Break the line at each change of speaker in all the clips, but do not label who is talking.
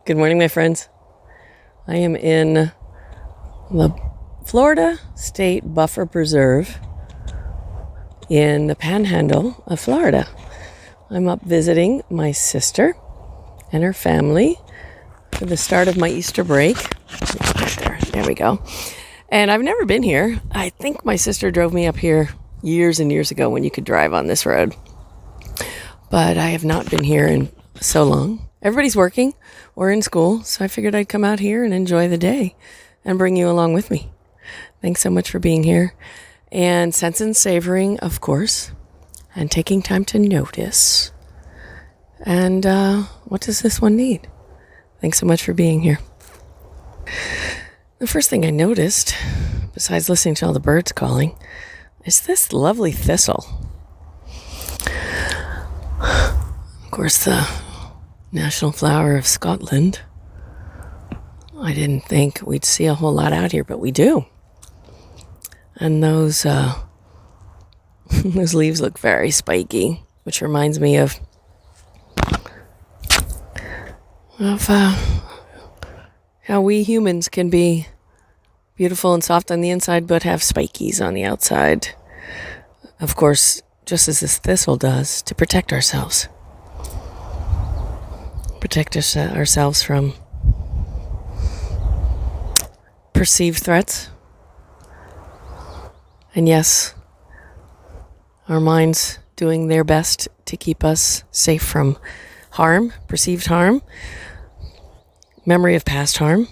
Good morning, my friends. I am in the Florida State Buffer Preserve in the Panhandle of Florida. I'm up visiting my sister and her family for the start of my Easter break. There we go. And I've never been here. I think my sister drove me up here years and years ago when you could drive on this road. But I have not been here in so long. Everybody's working or in school, so I figured I'd come out here and enjoy the day and bring you along with me. Thanks so much for being here. And sensing, savoring, of course, and taking time to notice. And what does this one need? Thanks so much for being here. The first thing I noticed, besides listening to all the birds calling, is this lovely thistle. Of course, the national flower of Scotland. I didn't think we'd see a whole lot out here, but we do. And those those leaves look very spiky, which reminds me of how we humans can be beautiful and soft on the inside, but have spikies on the outside. Of course, just as this thistle does, to protect ourselves. Protect ourselves from perceived threats. And yes, our minds doing their best to keep us safe from harm, perceived harm, memory of past harm,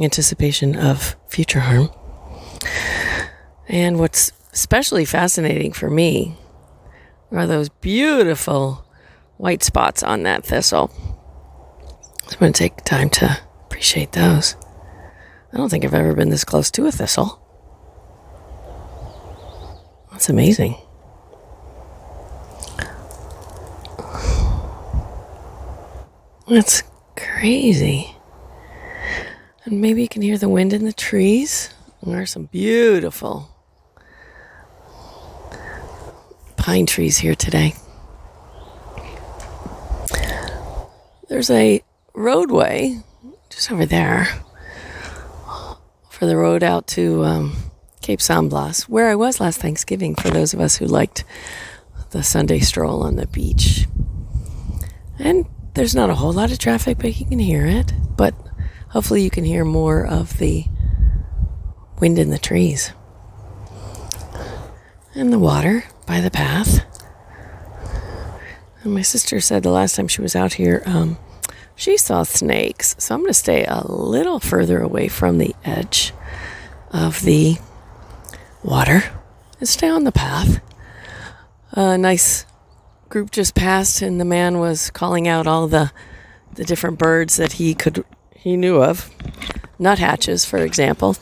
anticipation of future harm. And what's especially fascinating for me are those beautiful white spots on that thistle. I'm going to take time to appreciate those. I don't think I've ever been this close to a thistle. That's amazing. That's crazy. And maybe you can hear the wind in the trees. There are some beautiful pine trees here today. There's a roadway just over there for the road out to Cape San Blas, where I was last Thanksgiving, for those of us who liked the Sunday Stroll on the beach. And there's not a whole lot of traffic, but you can hear it. But hopefully you can hear more of the wind in the trees and the water by the path. And my sister said the last time she was out here, she saw snakes. So I'm going to stay a little further away from the edge of the water and stay on the path. A nice group just passed, and the man was calling out all the different birds that he knew of. Nuthatches, for example.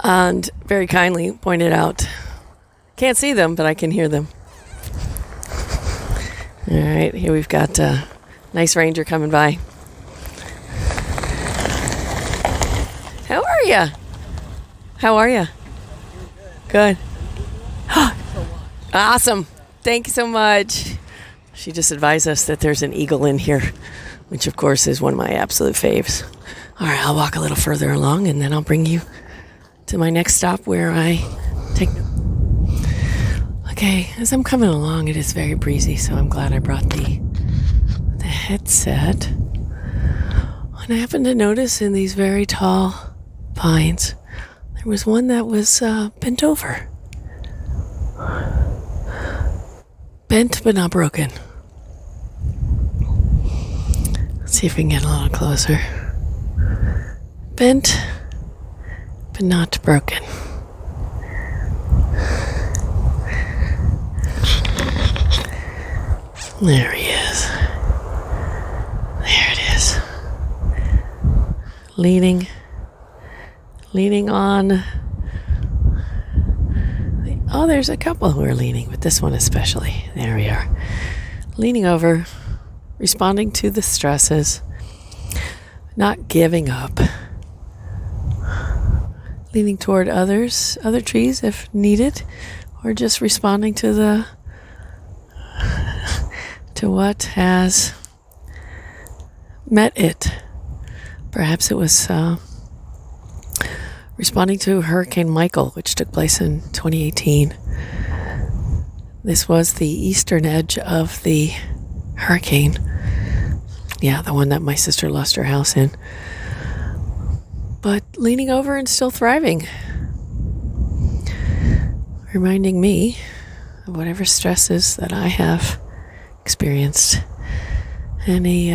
And very kindly pointed out, can't see them, but I can hear them. All right, here we've got a nice ranger coming by. How are you? How are you? Good. Awesome. Thank you so much. She just advised us that there's an eagle in here, which of course is one of my absolute faves. All right, I'll walk a little further along and then I'll bring you to my next stop where I take... Okay, as I'm coming along, it is very breezy, so I'm glad I brought the headset. And I happened to notice in these very tall pines, there was one that was bent over. Bent but not broken. Let's see if we can get a little closer. Bent but not broken. There he is. There it is. Leaning on. Oh, there's a couple who are leaning, but this one especially. There we are. Leaning over, responding to the stresses, not giving up. Leaning toward other trees if needed, or just responding to what has met it. Perhaps it was responding to Hurricane Michael, which took place in 2018. This was the eastern edge of the hurricane. Yeah, the one that my sister lost her house in. But leaning over and still thriving. Reminding me of whatever stresses that I have experienced. Any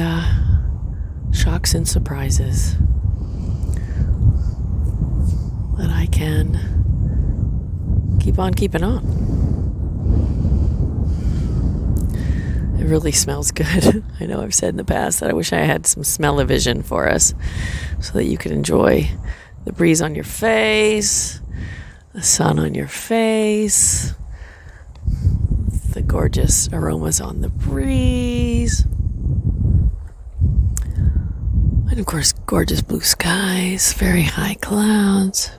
shocks and surprises that I can keep on keeping on. It really smells good. I know I've said in the past that I wish I had some smell-o-vision for us so that you could enjoy the breeze on your face, the sun on your face, the gorgeous aromas on the breeze, and of course gorgeous blue skies, very high clouds.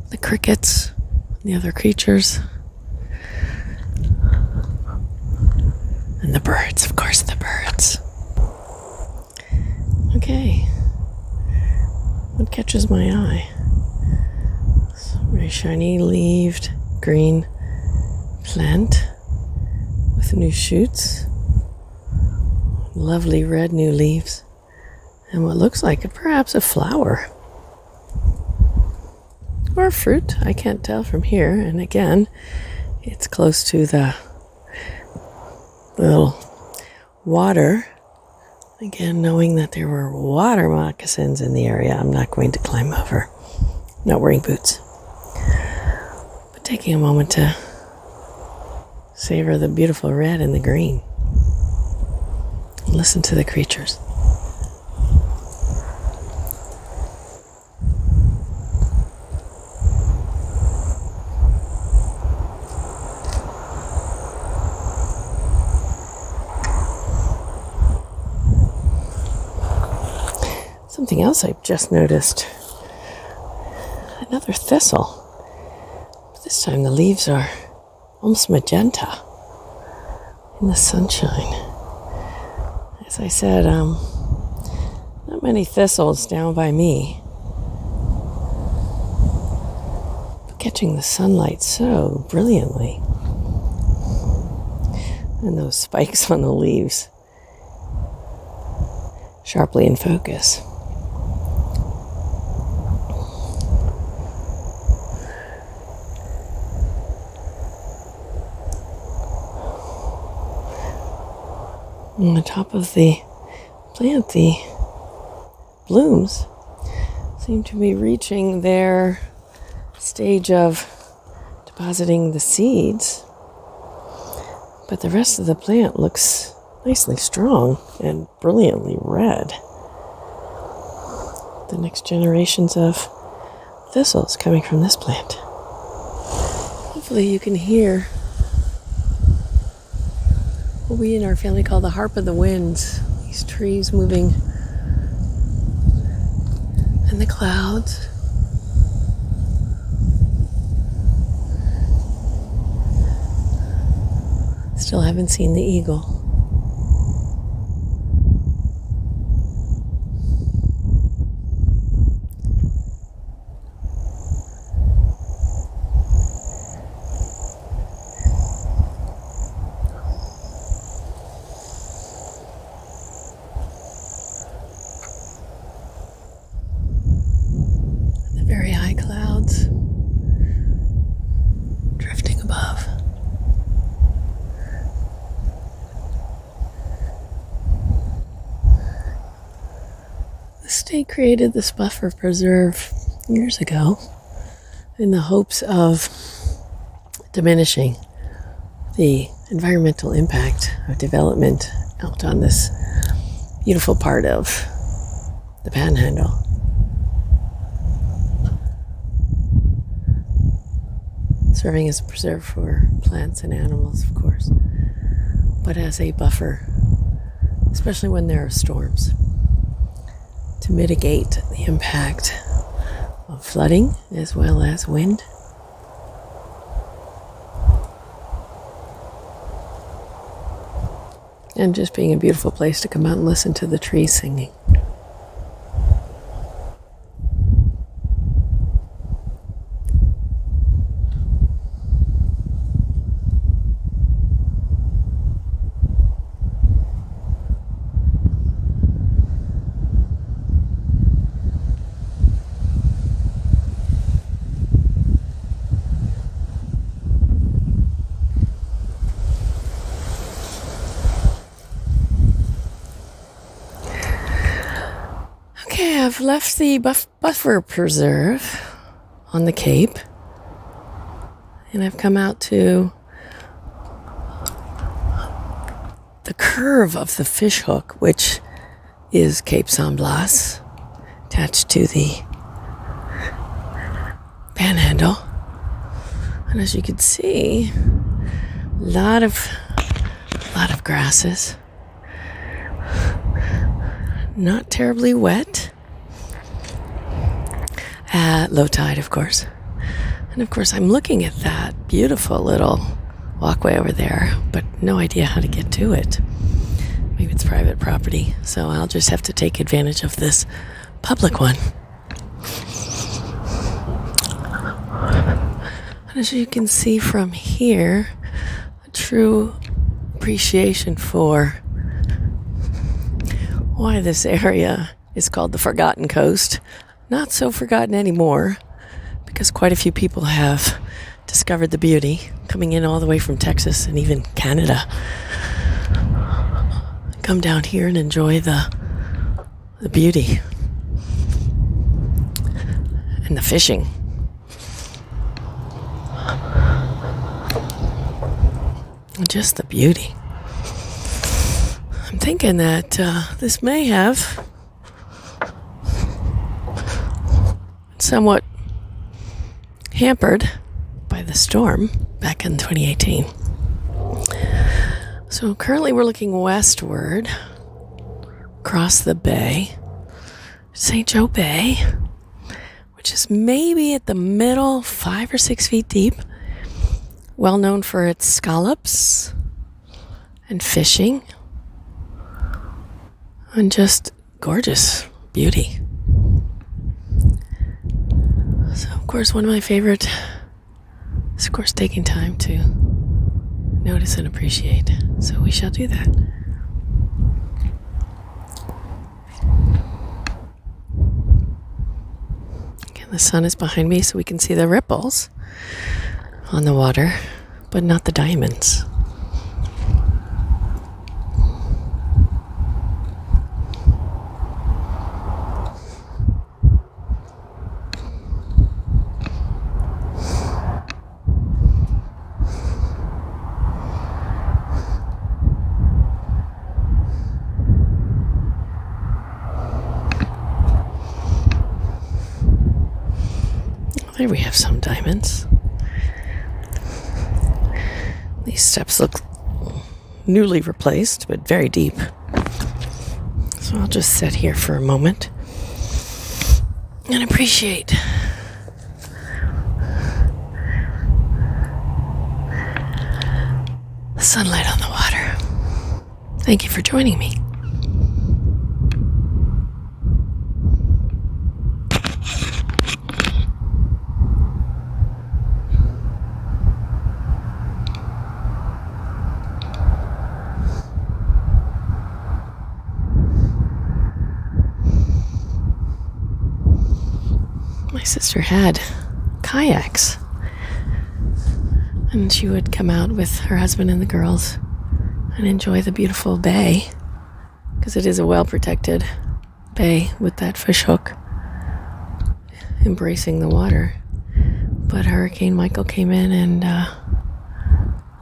The crickets, the other creatures, and the birds, of course, the birds. Okay, what catches my eye? Very shiny leaved green plant with new shoots, lovely red new leaves, and what looks like perhaps a flower. Or a fruit, I can't tell from here. And again, it's close to the little water. Again, knowing that there were water moccasins in the area, I'm not going to climb over. Not wearing boots. But taking a moment to savor the beautiful red and the green. And listen to the creatures. Something else I've just noticed. Another thistle. This time the leaves are almost magenta in the sunshine. As I said, not many thistles down by me. But catching the sunlight so brilliantly. And those spikes on the leaves sharply in focus. On the top of the plant, the blooms seem to be reaching their stage of depositing the seeds, but the rest of the plant looks nicely strong and brilliantly red. The next generations of thistles coming from this plant. Hopefully you can hear what we in our family call the harp of the winds. These trees moving in the clouds. Still haven't seen the eagle. Very high clouds drifting above. The state created this buffer preserve years ago in the hopes of diminishing the environmental impact of development out on this beautiful part of the Panhandle. Serving as a preserve for plants and animals, of course, but as a buffer, especially when there are storms, to mitigate the impact of flooding as well as wind. And just being a beautiful place to come out and listen to the trees singing. Okay, I've left the buffer preserve on the Cape, and I've come out to the curve of the fish hook, which is Cape San Blas, attached to the panhandle. And as you can see, a lot of grasses. Not terribly wet. At low tide, of course. And of course, I'm looking at that beautiful little walkway over there, but no idea how to get to it. Maybe it's private property, so I'll just have to take advantage of this public one. And as you can see from here, a true appreciation for why this area is called the Forgotten Coast. Not so forgotten anymore, because quite a few people have discovered the beauty, coming in all the way from Texas and even Canada. Come down here and enjoy the beauty and the fishing. Just the beauty. I'm thinking that this may have somewhat hampered by the storm back in 2018. So currently we're looking westward across the bay, St. Joe Bay, which is maybe at the middle, 5 or 6 feet deep, well known for its scallops and fishing. And just gorgeous beauty. So, of course, one of my favorite is, of course, taking time to notice and appreciate. So we shall do that. Again, the sun is behind me, so we can see the ripples on the water, but not the diamonds. There we have some diamonds. These steps look newly replaced, but very deep. So I'll just sit here for a moment and appreciate the sunlight on the water. Thank you for joining me. My sister had kayaks, and she would come out with her husband and the girls and enjoy the beautiful bay, because it is a well-protected bay with that fish hook embracing the water. But Hurricane Michael came in and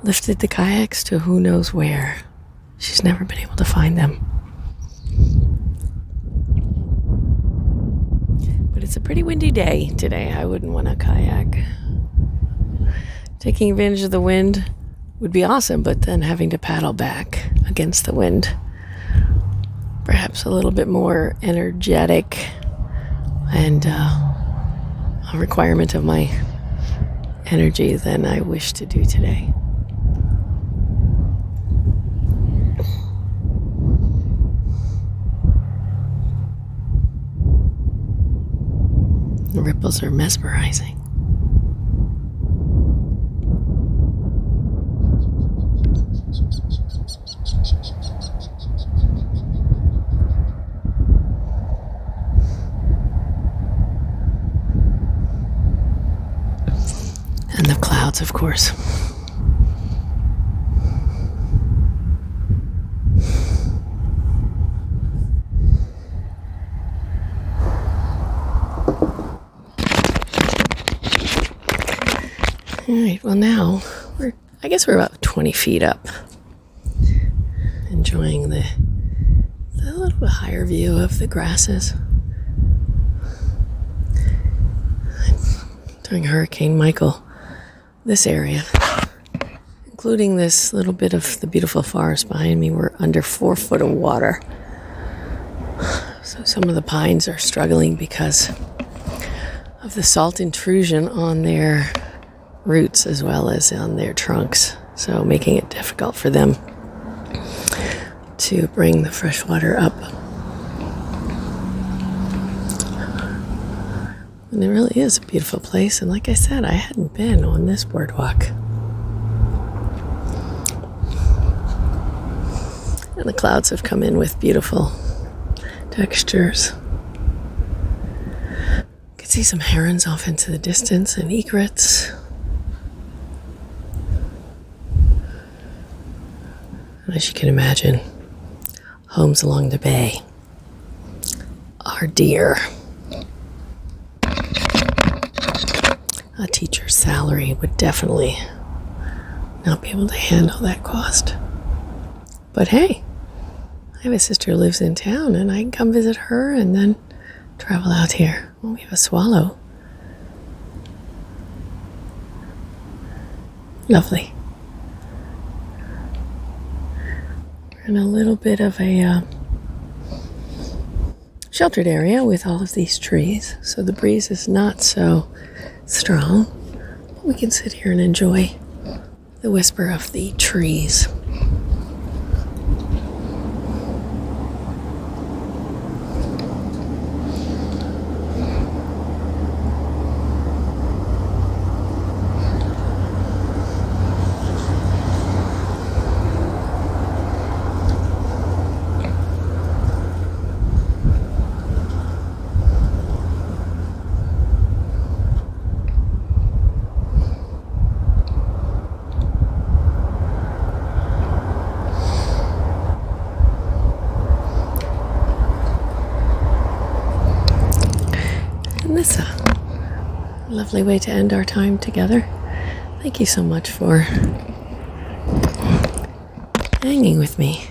lifted the kayaks to who knows where. She's never been able to find them. But it's a pretty windy day today. I wouldn't want to kayak. Taking advantage of the wind would be awesome, but then having to paddle back against the wind, perhaps a little bit more energetic and a requirement of my energy than I wish to do today. The ripples are mesmerizing. And the clouds, of course. All right, well now, I guess we're about 20 feet up. Enjoying the little bit higher view of the grasses. During Hurricane Michael, this area, including this little bit of the beautiful forest behind me, were under 4 foot of water. So some of the pines are struggling because of the salt intrusion on their roots as well as on their trunks, so making it difficult for them to bring the fresh water up. And it really is a beautiful place, and like I said, I hadn't been on this boardwalk. And the clouds have come in with beautiful textures. You can see some herons off into the distance and egrets. And as you can imagine, homes along the bay are dear. A teacher's salary would definitely not be able to handle that cost. But hey, I have a sister who lives in town, and I can come visit her and then travel out here. Well, we have a swallow. Lovely. We're in a little bit of a sheltered area with all of these trees, so the breeze is not so strong. But we can sit here and enjoy the whisper of the trees. And that's a lovely way to end our time together. Thank you so much for hanging with me.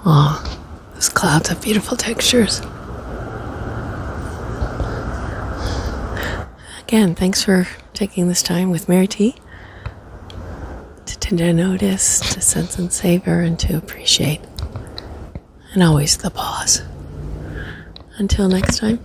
Aw, those clouds have beautiful textures. Again, thanks for taking this time with Mary T. to notice, to sense and savor, and to appreciate. And always the pause. Until next time.